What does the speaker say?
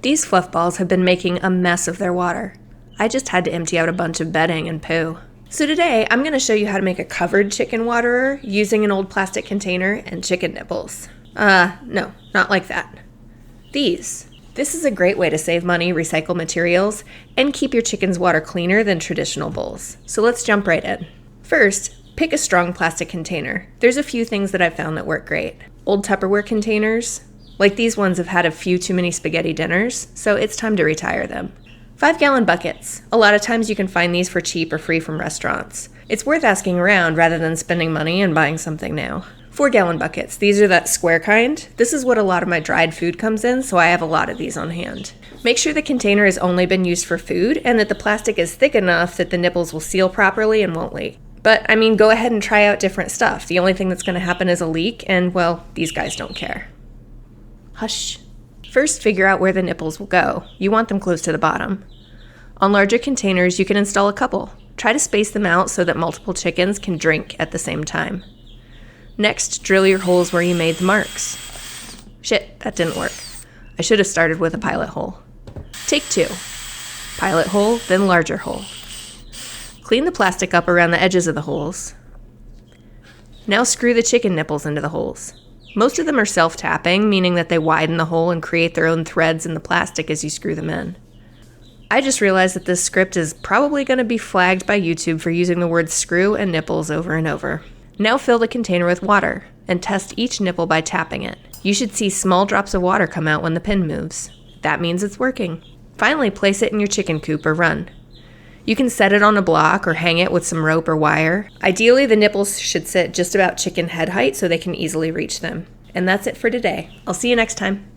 These fluff balls have been making a mess of their water. I just had to empty out a bunch of bedding and poo. So today, I'm going to show you how to make a covered chicken waterer using an old plastic container and chicken nipples. No, not like that. These. This is a great way to save money, recycle materials, and keep your chicken's water cleaner than traditional bowls. So let's jump right in. First, pick a strong plastic container. There's a few things that I've found that work great. Old Tupperware containers, like these ones, have had a few too many spaghetti dinners, so it's time to retire them. 5-gallon buckets. A lot of times you can find these for cheap or free from restaurants. It's worth asking around rather than spending money and buying something new. 4-gallon buckets. These are that square kind. This is what a lot of my dried food comes in, so I have a lot of these on hand. Make sure the container has only been used for food and that the plastic is thick enough that the nipples will seal properly and won't leak. But, go ahead and try out different stuff. The only thing that's going to happen is a leak, and, well, these guys don't care. Hush. First, figure out where the nipples will go. You want them close to the bottom. On larger containers, you can install a couple. Try to space them out so that multiple chickens can drink at the same time. Next, drill your holes where you made the marks. Shit, that didn't work. I should have started with a pilot hole. Take 2. Pilot hole, then larger hole. Clean the plastic up around the edges of the holes. Now screw the chicken nipples into the holes. Most of them are self-tapping, meaning that they widen the hole and create their own threads in the plastic as you screw them in. I just realized that this script is probably going to be flagged by YouTube for using the words screw and nipples over and over. Now fill the container with water and test each nipple by tapping it. You should see small drops of water come out when the pin moves. That means it's working. Finally, place it in your chicken coop or run. You can set it on a block or hang it with some rope or wire. Ideally, the nipples should sit just about chicken head height so they can easily reach them. And that's it for today. I'll see you next time.